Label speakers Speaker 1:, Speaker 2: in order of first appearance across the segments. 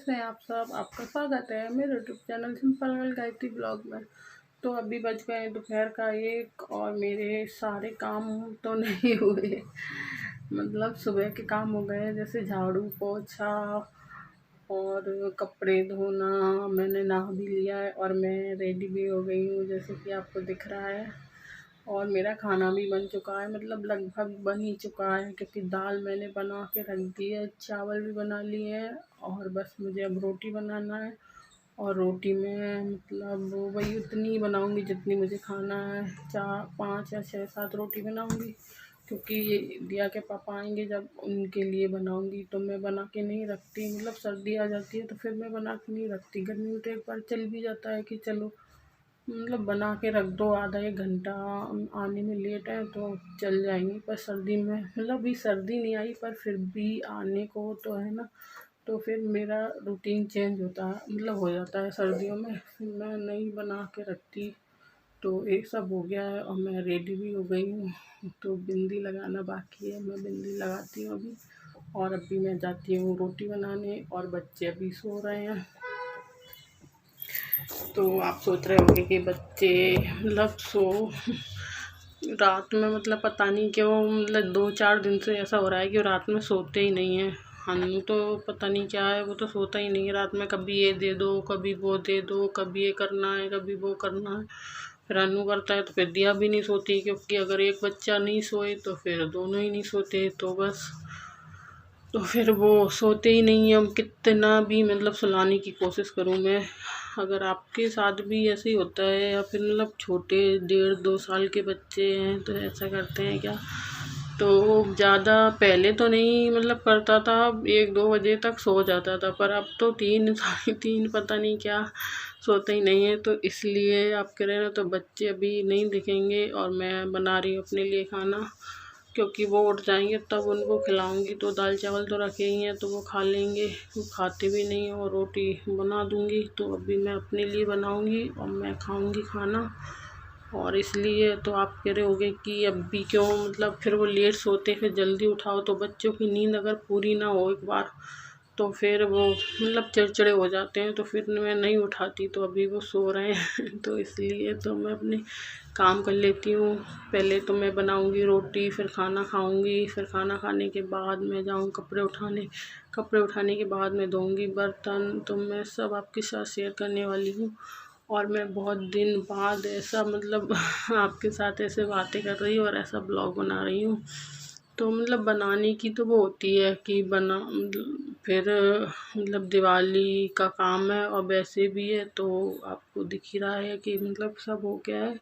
Speaker 1: कैसे हैं आप सब। आपका स्वागत है मेरे YouTube channel simple girl Gayatri blog में। तो अभी बज गए हैं दोपहर का 1 और मेरे सारे काम तो नहीं हुए। मतलब सुबह के काम हो गए, जैसे झाड़ू पोछा और कपड़े धोना। मैंने नहा भी लिया है और मैं रेडी भी हो गई हूँ, जैसे कि आपको दिख रहा है। और मेरा खाना भी बन चुका है, मतलब लगभग बन ही चुका है, क्योंकि दाल मैंने बना के रख दी है, चावल भी बना लिए हैं और बस मुझे अब रोटी बनाना है। और रोटी में मतलब वही उतनी बनाऊंगी जितनी मुझे खाना है। 4 5 या 6 7 रोटी बनाऊंगी, क्योंकि ये दिया के पापा आएंगे जब उनके लिए बनाऊंगी। तो मैं बना के नहीं रखती, मतलब सर्दी आ जाती है तो फिर मैं बना के नहीं रखती। गर्मी में तो एक बार चल भी जाता है कि चलो मतलब बना के रख दो, आधा 1 घंटा आने में लेट है तो चल जाएंगी। पर सर्दी में मतलब अभी सर्दी नहीं आई पर फिर भी आने को तो है ना, तो फिर मेरा रूटीन चेंज होता है, मतलब हो जाता है सर्दियों में। फिर मैं नहीं बना के रखती। तो एक सब हो गया है और मैं रेडी भी हो गई हूँ। तो बिंदी लगाना बाकी है, मैं बिंदी लगाती हूँ अभी। और अभी मैं जाती हूँ रोटी बनाने और बच्चे अभी सो रहे हैं। तो आप सोच रहे होंगे कि बच्चे मतलब रात में मतलब पता नहीं क्यों, मतलब 2 4 दिन से ऐसा हो रहा है कि रात में सोते ही नहीं है। हन्नू तो पता नहीं क्या है, वो तो सोता ही नहीं है रात में। कभी ये दे दो, कभी वो दे दो, कभी ये करना है, कभी वो करना है। फिर हन्नू करता है तो फिर दिया भी नहीं सोती, क्योंकि अगर एक बच्चा नहीं सोए तो फिर दोनों ही नहीं सोते। तो बस तो फिर वो सोते ही नहीं है। हम कितना भी मतलब सुलाने की कोशिश करूँ मैं। अगर आपके साथ भी ऐसे ही होता है या फिर मतलब छोटे 1.5 2 साल के बच्चे हैं तो ऐसा करते हैं क्या? तो ज़्यादा पहले तो नहीं मतलब करता था, 1 2 बजे तक सो जाता था, पर अब तो 3 साढ़े 3 पता नहीं क्या सोते ही नहीं है। तो इसलिए आप कह रहे हैं, तो बच्चे अभी नहीं दिखेंगे और मैं बना रही हूँ अपने लिए खाना, क्योंकि वो उठ जाएंगे तब उनको खिलाऊंगी। तो दाल चावल तो रखे ही हैं तो वो खा लेंगे, वो खाते भी नहीं। और रोटी बना दूंगी, तो अभी मैं अपने लिए बनाऊंगी और मैं खाऊंगी खाना। और इसलिए तो आप कह रहे होगे कि अभी क्यों, मतलब फिर वो लेट सोते फिर जल्दी उठाओ, तो बच्चों की नींद अगर पूरी ना हो एक बार तो फिर वो मतलब चिड़चिड़े हो जाते हैं। तो फिर मैं नहीं उठाती, तो अभी वो सो रहे हैं तो इसलिए तो मैं अपने काम कर लेती हूँ। पहले तो मैं बनाऊँगी रोटी, फिर खाना खाऊँगी, फिर खाना खाने के बाद मैं जाऊँ कपड़े उठाने। कपड़े उठाने के बाद मैं धोऊँगी बर्तन। तो मैं सब आपके साथ शेयर करने वाली हूँ। और मैं बहुत दिन बाद ऐसा मतलब आपके साथ ऐसे बातें कर रही हूँ और ऐसा ब्लॉग बना रही हूँ। तो मतलब बनाने की तो वो होती है कि फिर मतलब दिवाली का काम है और वैसे भी है, तो आपको दिख ही रहा है कि मतलब सब हो गया है।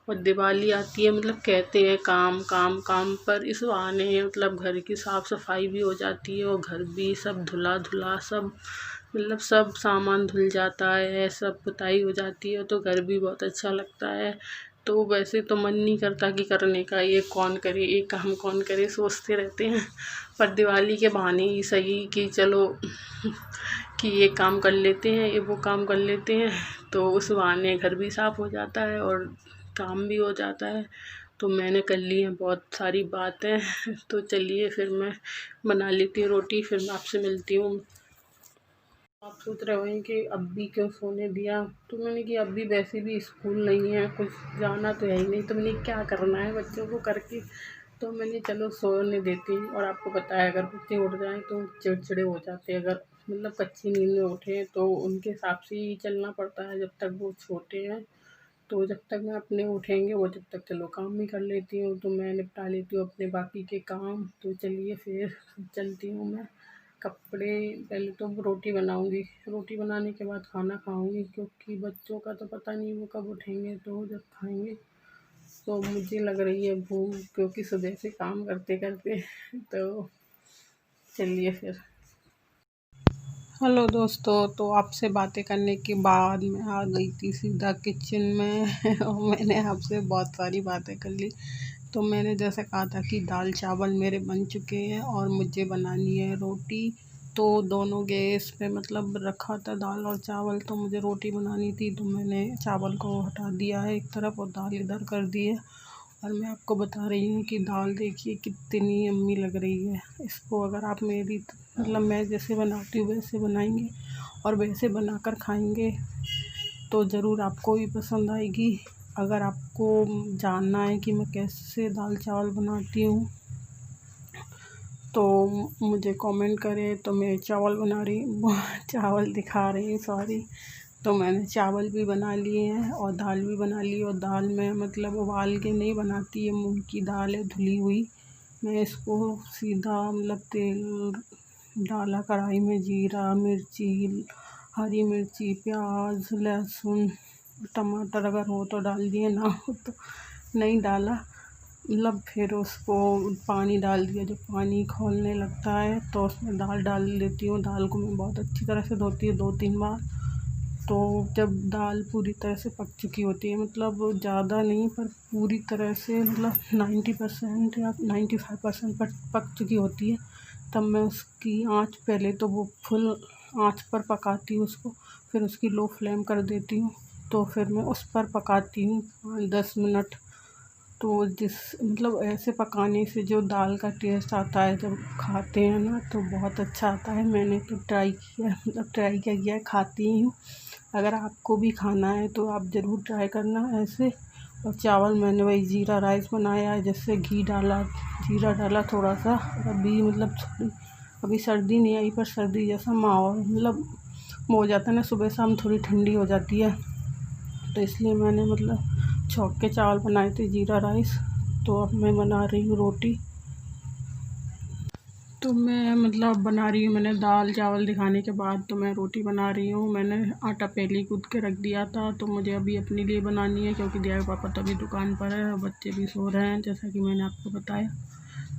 Speaker 1: और दिवाली आती है मतलब कहते हैं काम काम काम, पर इस बहाने मतलब घर की साफ़ सफाई भी हो जाती है और घर भी सब धुला धुला सब मतलब सब सामान धुल जाता है, सब पुताई हो जाती है, तो घर भी बहुत अच्छा लगता है। तो वैसे तो मन नहीं करता कि करने का, ये कौन करे, ये काम कौन करे, सोचते रहते हैं। पर दिवाली के बहाने ही सही कि चलो कि ये काम कर लेते हैं, ये वो काम कर लेते हैं, तो उस बहाने घर भी साफ़ हो जाता है और काम भी हो जाता है। तो मैंने कर ली हैं बहुत सारी बातें तो चलिए फिर मैं बना लेती हूँ रोटी, फिर मैं आपसे मिलती हूँ। आप सोच रहे होंगे कि अभी क्यों सोने दिया। तो मैंने कि अभी वैसे भी स्कूल नहीं है, कुछ जाना तो है ही नहीं, तो मैंने क्या करना है बच्चों को करके, तो मैंने चलो सोने देती हूँ। और आपको पता है अगर बच्चे उठ जाएँ तो चिड़चिड़े हो जाते हैं। अगर मतलब कच्ची नींद में उठे तो उनके हिसाब से ही चलना पड़ता है जब तक वो छोटे हैं। तो जब तक मैं अपने उठेंगे वो जब तक चलो काम भी कर लेती हूँ, तो मैं निपटा लेती हूँ अपने बाकी के काम। तो चलिए फिर चलती हूँ मैं। कपड़े पहले तो रोटी बनाऊँगी, रोटी बनाने के बाद खाना खाऊँगी, क्योंकि बच्चों का तो पता नहीं वो कब उठेंगे, तो जब खाएँगे। तो मुझे लग रही है भूख, क्योंकि सुबह से काम करते करते तो चलिए फिर। हेलो दोस्तों, तो आपसे बातें करने के बाद मैं आ गई थी सीधा किचन में और मैंने आपसे बहुत सारी बातें कर ली। तो मैंने जैसे कहा था कि दाल चावल मेरे बन चुके हैं और मुझे बनानी है रोटी। तो दोनों गैस पे मतलब रखा था दाल और चावल, तो मुझे रोटी बनानी थी, तो मैंने चावल को हटा दिया है एक तरफ और दाल इधर कर दी है। और मैं आपको बता रही हूँ कि दाल देखिए कितनी यम्मी लग रही है। इसको अगर आप मेरी मतलब मैं जैसे बनाती हूँ वैसे बनाएंगे और वैसे बनाकर खाएंगे तो ज़रूर आपको भी पसंद आएगी। अगर आपको जानना है कि मैं कैसे दाल चावल बनाती हूँ तो मुझे कमेंट करें। तो मैं चावल बना रही चावल दिखा रही हूँ, सॉरी। तो मैंने चावल भी बना लिए हैं और दाल भी बना ली। और दाल में मतलब उबाल के नहीं बनाती, ये मूंग की दाल है धुली हुई। मैं इसको सीधा मतलब तेल डाला कढ़ाई में, जीरा, मिर्ची, हरी मिर्ची, प्याज, लहसुन, टमाटर अगर हो तो डाल दिए, ना हो तो नहीं डाला। मतलब फिर उसको पानी डाल दिया। जब पानी खौलने लगता है तो उसमें दाल डाल देती हूँ। दाल को मैं बहुत अच्छी तरह से धोती हूँ 2-3 बार। तो जब दाल पूरी तरह से पक चुकी होती है, मतलब ज़्यादा नहीं पर पूरी तरह से मतलब 90% या 95% पक चुकी होती है, तब मैं उसकी आँच पहले तो वो फुल आँच पर पकाती हूँ उसको, फिर उसकी लो फ्लेम कर देती हूँ। तो फिर मैं उस पर पकाती हूँ 5-10 मिनट। तो जिस मतलब ऐसे पकाने से जो दाल का टेस्ट आता है जब खाते हैं ना तो बहुत अच्छा आता है। मैंने तो ट्राई किया, मतलब ट्राई क्या किया है, खाती ही हूँ। अगर आपको भी खाना है तो आप ज़रूर ट्राई करना ऐसे। और चावल मैंने वही जीरा राइस बनाया है, जैसे घी डाला, जीरा डाला थोड़ा सा। और अभी मतलब अभी सर्दी नहीं आई पर सर्दी जैसा माहौल मतलब हो जाता है ना, सुबह शाम थोड़ी ठंडी हो जाती है, तो इसलिए मैंने मतलब छौंक के चावल बनाए थे, जीरा राइस। तो अब मैं बना रही हूँ रोटी। तो मैं मतलब बना रही हूँ, मैंने दाल चावल दिखाने के बाद तो मैं रोटी बना रही हूँ। मैंने आटा पहले ही गूँथ के रख दिया था, तो मुझे अभी अपने लिए बनानी है क्योंकि दिया पापा तभी दुकान पर है और बच्चे भी सो रहे हैं जैसा कि मैंने आपको बताया।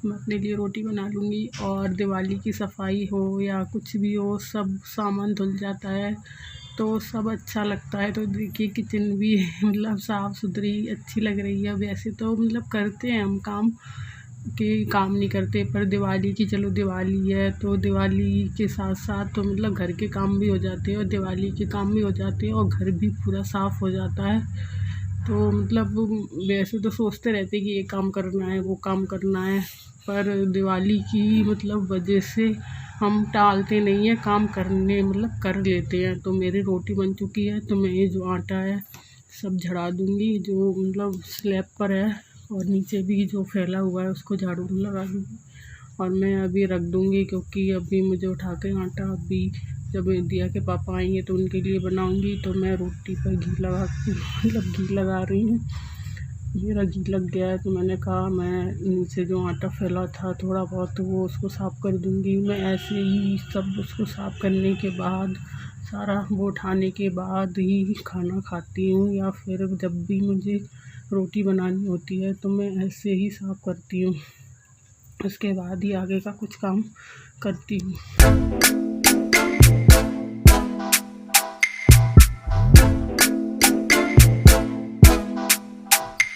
Speaker 1: मैं अपने लिए रोटी बना लूँगी। और दिवाली की सफाई हो या कुछ भी हो, सब सामान धुल जाता है तो सब अच्छा लगता है। तो देखिए किचन भी मतलब साफ़ सुथरी अच्छी लग रही है। वैसे तो मतलब करते हैं हम काम कि काम नहीं करते, पर दिवाली की चलो दिवाली है तो दिवाली के साथ साथ तो मतलब घर के काम भी हो जाते हैं और दिवाली के काम भी हो जाते हैं और घर भी पूरा साफ़ हो जाता है। तो मतलब वैसे तो सोचते रहते हैं कि ये काम करना है वो काम करना है, पर दिवाली की मतलब वजह से हम टालते नहीं हैं, काम करने मतलब कर लेते हैं। तो मेरी रोटी बन चुकी है, तो मैं ये जो आटा है सब झड़ा दूँगी जो मतलब स्लैब पर है, और नीचे भी जो फैला हुआ है उसको झाड़ू लगा दूँगी। और मैं अभी रख दूँगी क्योंकि अभी मुझे उठा के आटा अभी जब दिया के पापा आएंगे तो उनके लिए बनाऊँगी। तो मैं रोटी पर घी लगा मतलब घी लगा रही हूँ। मेरा घी लग गया है तो मैंने कहा मैं नीचे जो आटा फैला था थोड़ा बहुत वो उसको साफ़ कर दूँगी। मैं ऐसे ही सब उसको साफ़ करने के बाद सारा वो उठाने के बाद ही खाना खाती हूँ, या फिर जब भी मुझे रोटी बनानी होती है तो मैं ऐसे ही साफ़ करती हूँ, उसके बाद ही आगे का कुछ काम करती हूँ।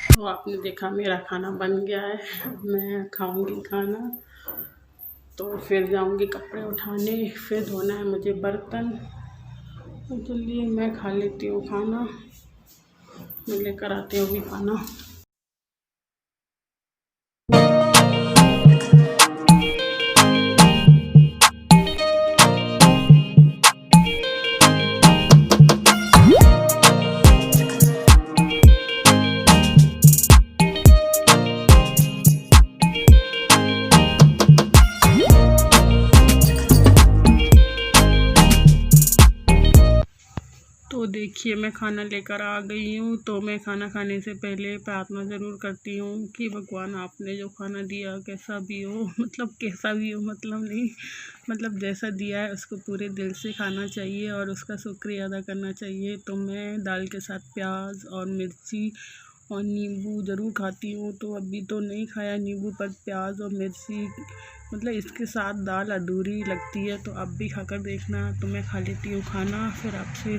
Speaker 1: तो आपने देखा मेरा खाना बन गया है, मैं खाऊंगी खाना तो फिर जाऊंगी कपड़े उठाने, फिर धोना है मुझे बर्तन। तो चलिए मैं खा लेती हूँ खाना, मैं लेकर आती हूँ अभी खाना। तो देखिए मैं खाना लेकर आ गई हूँ। तो मैं खाना खाने से पहले प्रार्थना ज़रूर करती हूँ कि भगवान आपने जो खाना दिया कैसा भी हो, मतलब कैसा भी हो मतलब नहीं, मतलब जैसा दिया है उसको पूरे दिल से खाना चाहिए और उसका शुक्रिया अदा करना चाहिए। तो मैं दाल के साथ प्याज और मिर्ची और नींबू ज़रूर खाती हूँ। तो अभी तो नहीं खाया नींबू, पर प्याज और मिर्ची मतलब इसके साथ दाल अधूरी लगती है। तो आप भी खाकर देखना। तो मैं खा लेती हूँ खाना, फिर आपसे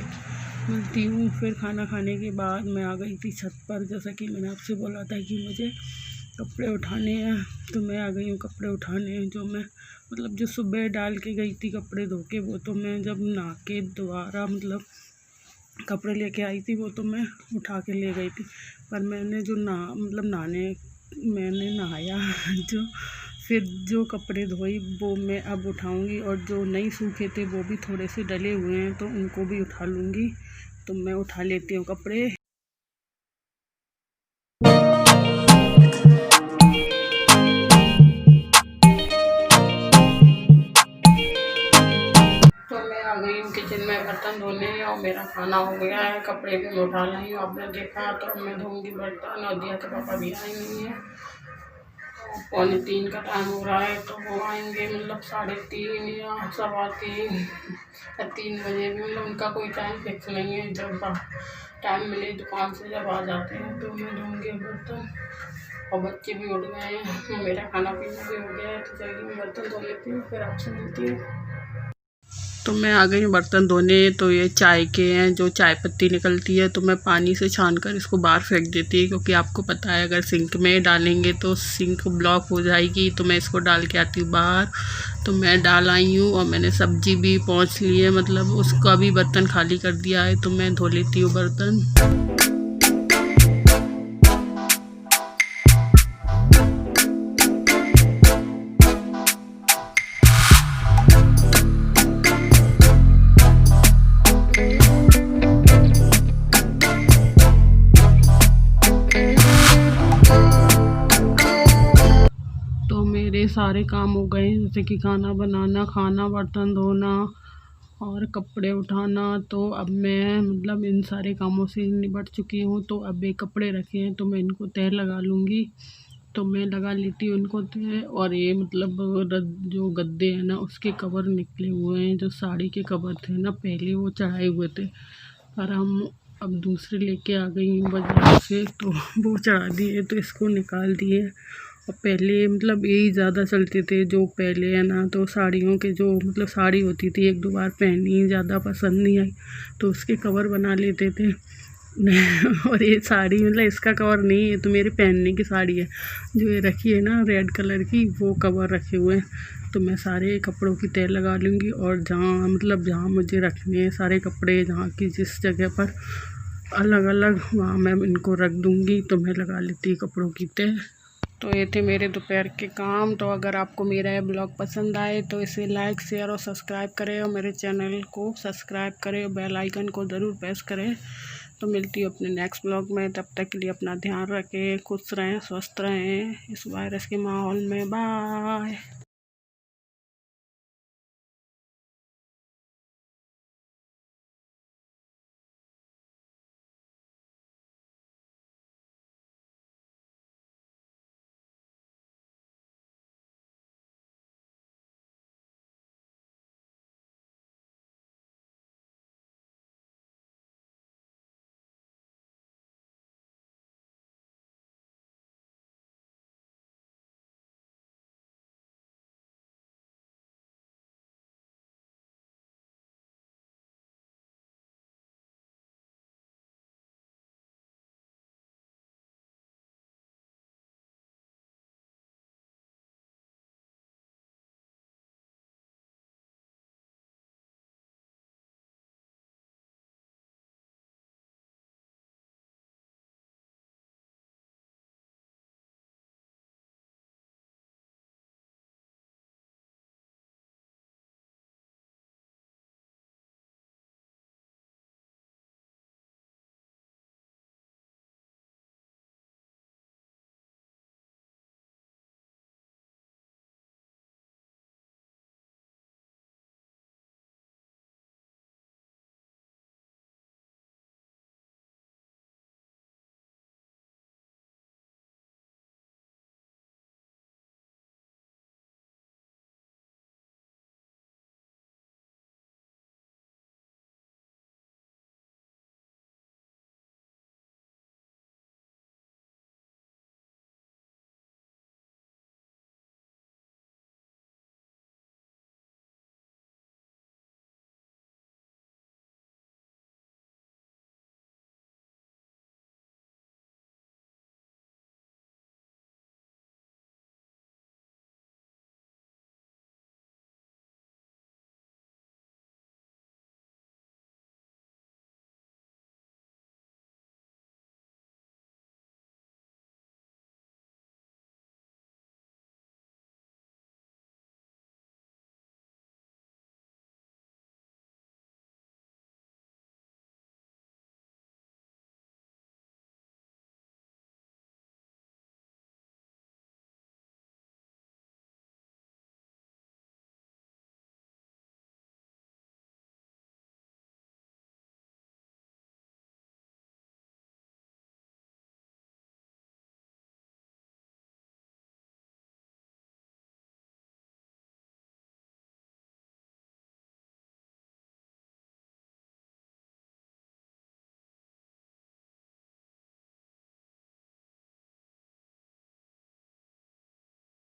Speaker 1: मिलती हूँ। फिर खाना खाने के बाद मैं आ गई थी छत पर, जैसा कि मैंने आपसे बोला था कि मुझे कपड़े उठाने हैं, तो मैं आ गई हूँ कपड़े उठाने। जो मैं मतलब जो सुबह डाल के गई थी कपड़े धो के, वो तो मैं जब नहा के दोबारा मतलब कपड़े लेके आई थी वो तो मैं उठा के ले गई थी, पर मैंने जो मैंने नहाया जो फिर जो कपड़े धोई वो मैं अब उठाऊंगी, और जो नहीं सूखे थे वो भी थोड़े से डले हुए हैं तो उनको भी उठा लूँगी। तो मैं उठा लेती हूँ कपड़े। तो मैं आ गई हूँ किचन में बर्तन धोने, और मेरा खाना हो गया है, कपड़े भी मैं उठा लाई हूँ। आपने देखा तो मैं धोऊंगी बर्तन, और दिया के पापा भी आए नहीं है। 2:45 का टाइम हो रहा है, तो वो आएंगे मतलब 3:30 या 3:15 या 3 बजे भी, मतलब उनका कोई टाइम फिक्स नहीं है। जब टाइम मिले दुकान से जब आ जाते हैं तो मैं धोऊंगी बर्तन। और बच्चे भी उठ गए हैं, मेरा खाना पीना भी हो गया है, तो चलिए मैं बर्तन धो लेती हूँ, फिर आपसे मिलती हूँ। तो मैं आ गई हूँ बर्तन धोने। तो ये चाय के हैं, जो चाय पत्ती निकलती है तो मैं पानी से छान कर इसको बाहर फेंक देती है, क्योंकि आपको पता है अगर सिंक में डालेंगे तो सिंक ब्लॉक हो जाएगी। तो मैं इसको डाल के आती हूँ बाहर। तो मैं डाल आई हूँ, और मैंने सब्जी भी पहुँच ली है, मतलब उसका भी बर्तन खाली कर दिया है। तो मैं धो लेती हूँ बर्तन। तो मेरे सारे काम हो गए, जैसे कि खाना बनाना, खाना, बर्तन धोना और कपड़े उठाना। तो अब मैं मतलब इन सारे कामों से निपट चुकी हूँ। तो अब ये कपड़े रखे हैं तो मैं इनको तह लगा लूँगी। तो मैं लगा लेती हूँ इनको तह। और ये मतलब जो गद्दे हैं ना उसके कवर निकले हुए हैं, जो साड़ी के कवर थे ना पहले वो चढ़ाए हुए थे, पर हम अब दूसरे लेके आ गई हूँ बाज़ार से, तो वो चढ़ा दिए, तो इसको निकाल दिए। और पहले मतलब यही ज़्यादा चलते थे, जो पहले है ना, तो साड़ियों के जो मतलब साड़ी होती थी 1-2 बार पहनी, ज़्यादा पसंद नहीं आई तो उसके कवर बना लेते थे। और ये साड़ी मतलब इसका कवर नहीं है, तो मेरे पहनने की साड़ी है, जो ये रखी है ना रेड कलर की, वो कवर रखे हुए हैं। तो मैं सारे कपड़ों की तह लगा लूँगी, और जहाँ मुझे रखने हैं सारे कपड़े, जहाँ की जिस जगह पर अलग अलग, वहाँ मैं इनको रख दूँगी। तो मैं लगा लेती हूँ कपड़ों की तह। तो ये थे मेरे दोपहर के काम। तो अगर आपको मेरा ये ब्लॉग पसंद आए तो इसे लाइक, शेयर और सब्सक्राइब करें, और मेरे चैनल को सब्सक्राइब करें, और बेल आइकन को ज़रूर प्रेस करें। तो मिलती हूँ अपने नेक्स्ट ब्लॉग में, तब तक के लिए अपना ध्यान रखें, खुश रहें, स्वस्थ रहें इस वायरस के माहौल में। बाय।